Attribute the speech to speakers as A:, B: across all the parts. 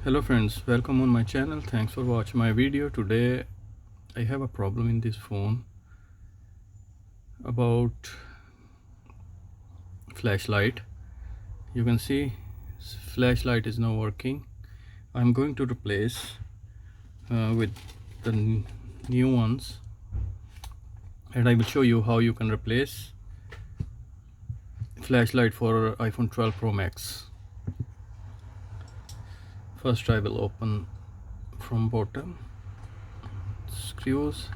A: Hello friends, welcome on my channel. Thanks for watching my video. Today I have a problem in this phone about flashlight. You can see flashlight is not working. I'm going to replace with the new ones, and I will show you how you can replace flashlight for iPhone 12 Pro Max. First I will open from bottom screws.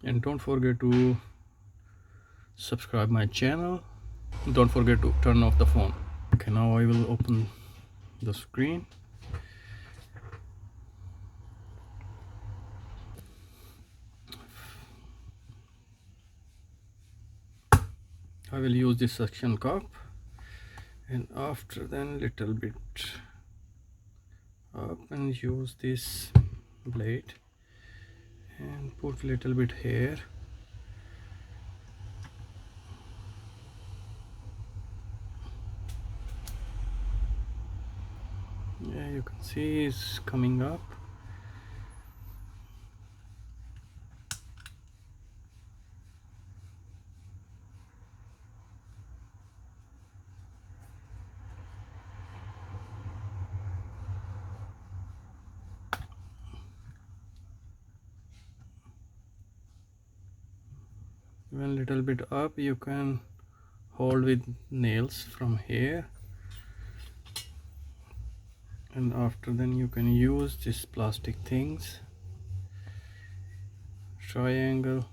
A: And don't forget to subscribe my channel. Don't forget to turn off the phone. Okay, now I will open the screen. I will use this suction cup, and after then little bit up and use this blade and put little bit here. Yeah, you can see it's coming up. When little bit up, you can hold with nails from here, and after then you can use this plastic things, triangle.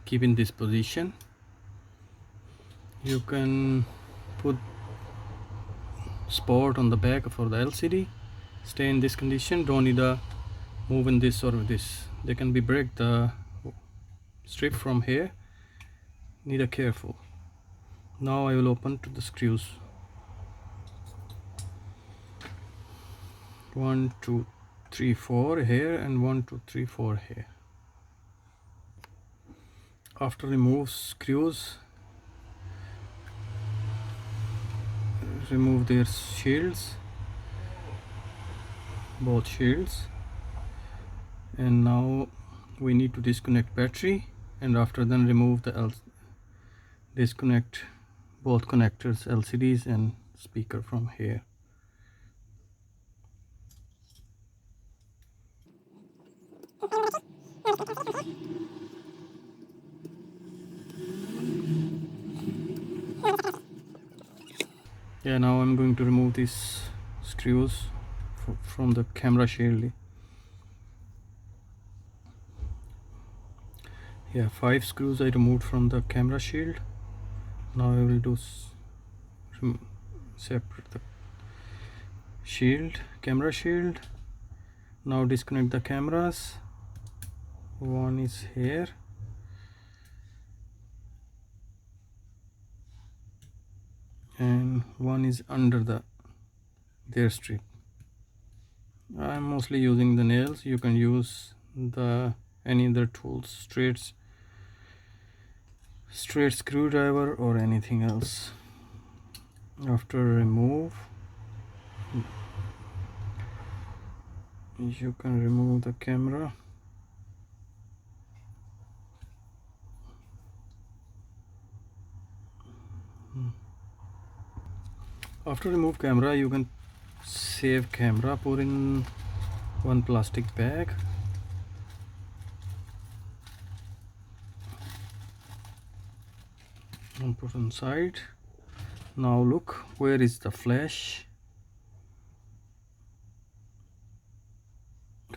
A: Keep in this position. You can put spot on the back for the LCD. Stay in this condition. Don't need a move in this or this. They can be break the strip from here. Need a careful. Now I will open to the screws. 1 2 3 4 here, and 1 2 3 4 here. After remove screws, remove their shields, both shields, and now we need to disconnect battery, and after then remove the disconnect both connectors, LCDs and speaker from here. Yeah, now I'm going to remove these screws from the camera shield. Yeah, 5 screws I removed from the camera shield. Now I will do separate the shield, camera shield. Now disconnect the cameras. One is here, and one is under their strip. I'm mostly using the nails. You can use any other tools, straight screwdriver or anything else. After remove, you can remove the camera. After remove camera, you can save camera, put in one plastic bag. And put inside. Now look, where is the flash?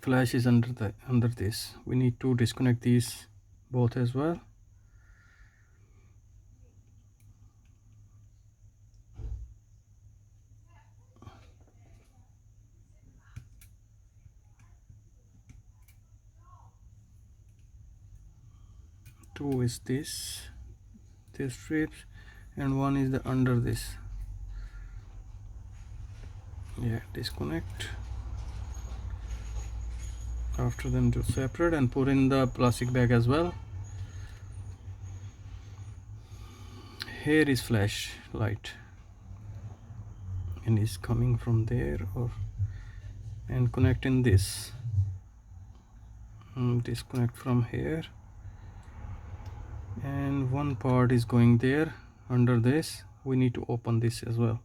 A: Flash is under this. We need to disconnect these both as well. Two is this strips, and one is the under this. Yeah, disconnect. After them to separate and put in the plastic bag as well. Here is flash light, and is coming from there, and connecting this. Disconnect from here, and one part is going there under this. We need to open this as well.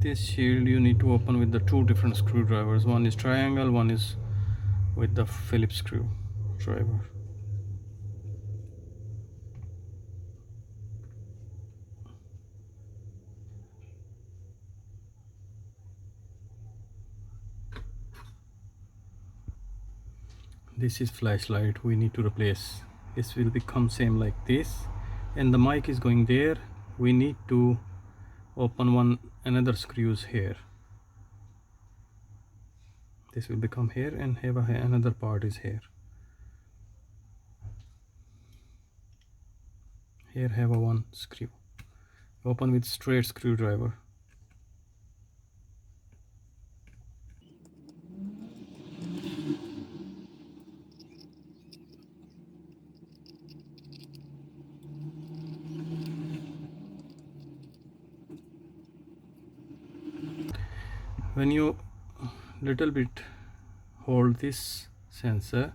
A: This shield you need to open with the two different screwdrivers. One is triangle, one is with the Phillips screwdriver. This is flashlight, we need to replace. This will become same like this, and the mic is going there. We need to open another screws here. This will become here, and have another part is here. Here have a one screw. Open with straight screwdriver. When you little bit hold this sensor,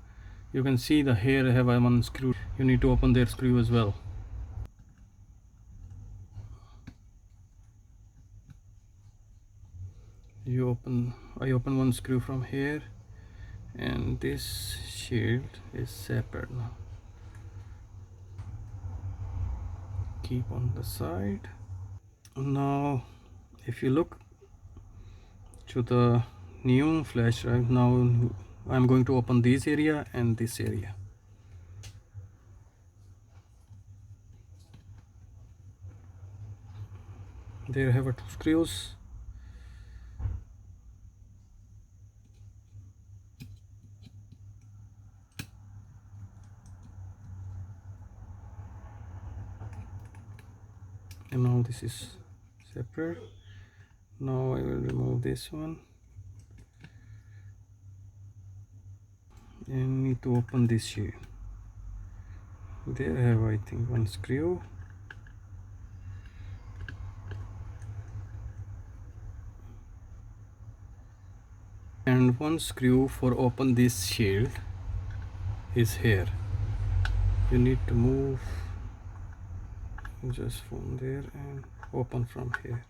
A: you can see the here have a one screw. You need to open their screw as well. I open one screw from here, and this shield is separate now. Keep on the side. Now if you look to the new flash drive, now I'm going to open this area and this area. There have two screws. And now this is separate. Now I will remove this one, and need to open this here. There I have, I think, one screw. And one screw for open this shield is here. You need to move just from there and open from here.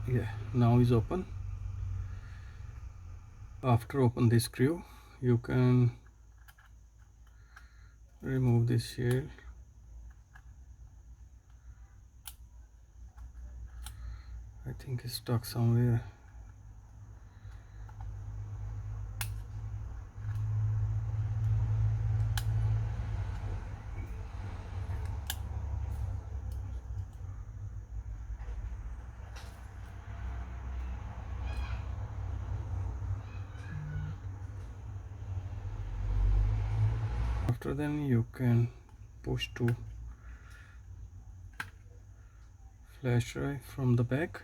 A: Yeah, now is open. After open this screw, you can remove this shield. I think it's stuck somewhere. After then you can push to flash drive from the back.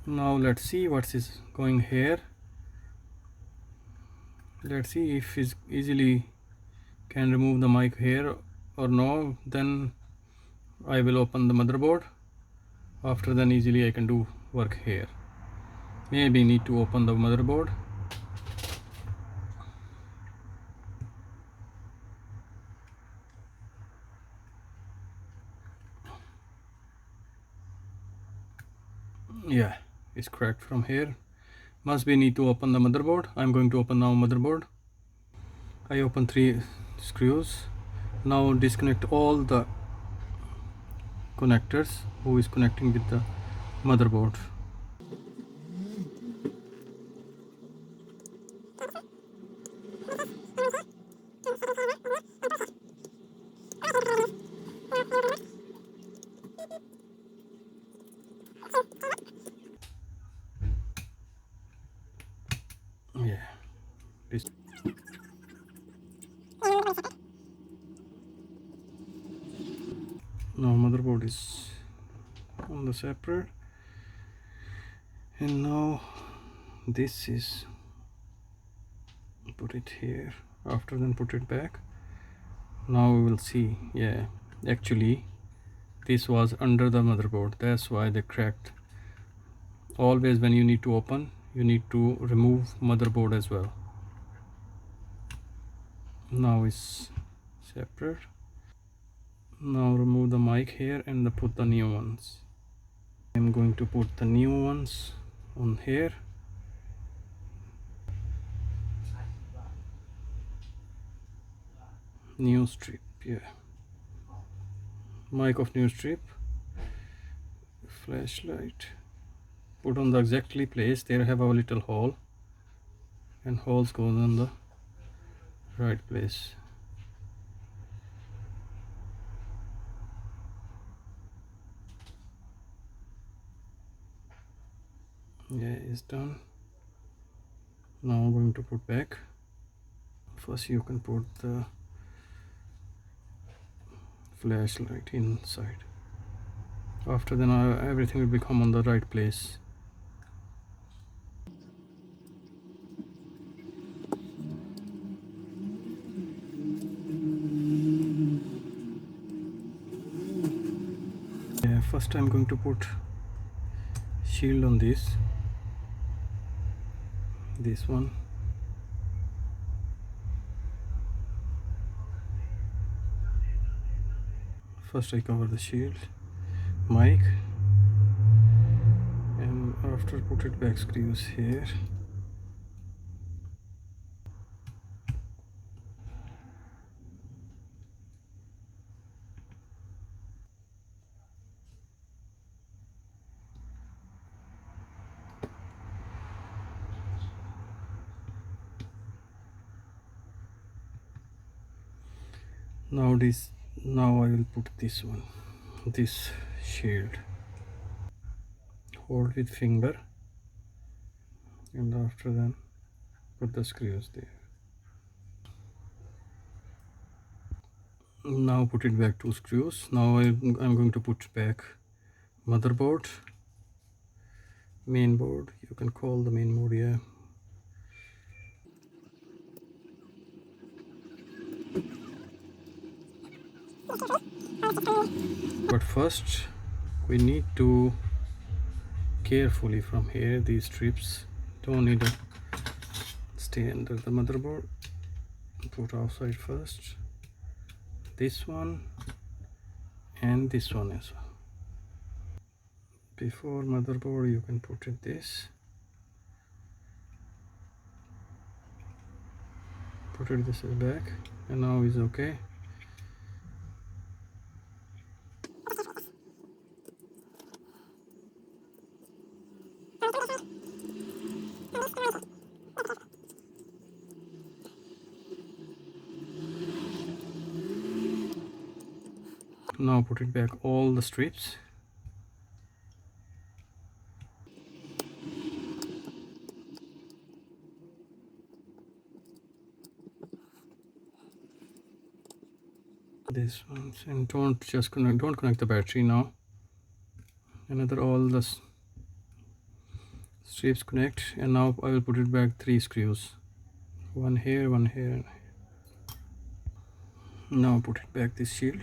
A: Now let's see what is going here. Let's see if it easily can remove the mic here or no. Then I will open the motherboard. After then easily I can do work here. Maybe need to open the motherboard. Yeah, it's cracked from here. Must be need to open the motherboard. I'm going to open now motherboard. I open 3 screws. Now disconnect all the connectors who is connecting with the motherboard. Yeah, this now motherboard is on the separate, and now this is put it here. After then put it back. Now we will see. Yeah, actually this was under the motherboard, that's why they cracked. Always when you need to open, you need to remove motherboard as well. Now it's separate. Now remove the mic here and put the new ones. I'm going to put the new ones on here. New strip, yeah. Mic of new strip. Flashlight. Put on the exactly place. There have a little hole, and holes go on the right place. Yeah, it's done. Now I'm going to put back. First you can put the flashlight inside. After then everything will become on the right place. Yeah, first I'm going to put shield on this one. First I cover the shield mic, and after put it back screws here. Now I will put this one, this shield. Hold with finger, and after then put the screws there. Now put it back 2 screws. Now I'm going to put back motherboard, main board. You can call the main board, yeah. But first we need to carefully from here, these strips don't need to stay under the motherboard. Put outside first, this one and this one as well. Before motherboard you can put it this, put it this back, and now is okay. Now put it back all the strips. this one, and don't connect the battery now. Another all the strips connect, and now I will put it back 3 screws, one here, one here. Now put it back this shield.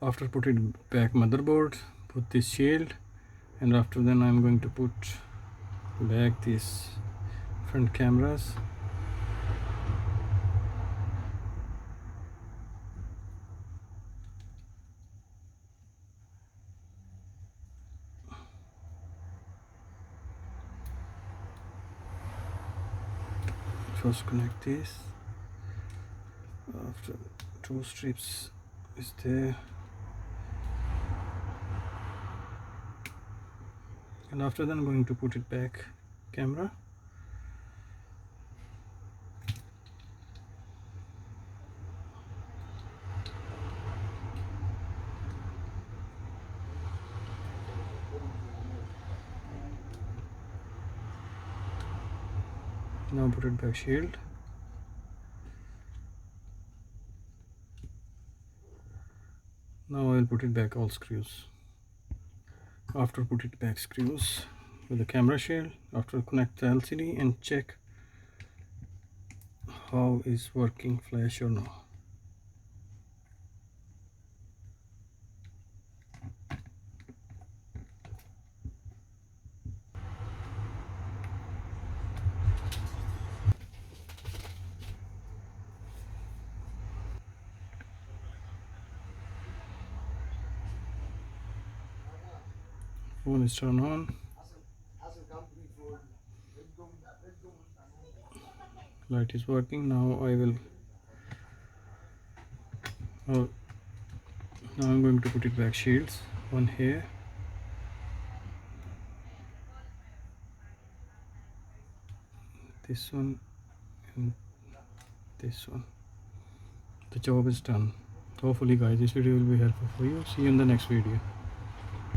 A: After put it back motherboard, put this shield, and after then I'm going to put back these front cameras. First connect this. After 2 strips is there, and after then I'm going to put it back camera. Now put it back shield. Now I will put it back all screws. After put it back screws with the camera shield, after connect the LCD and check how is working, flash or no. Phone is turned on. Light is working. Now I will now I'm going to put it back shields, one here, this one, and this one. The job is done. Hopefully guys, this video will be helpful for you. See you in the next video.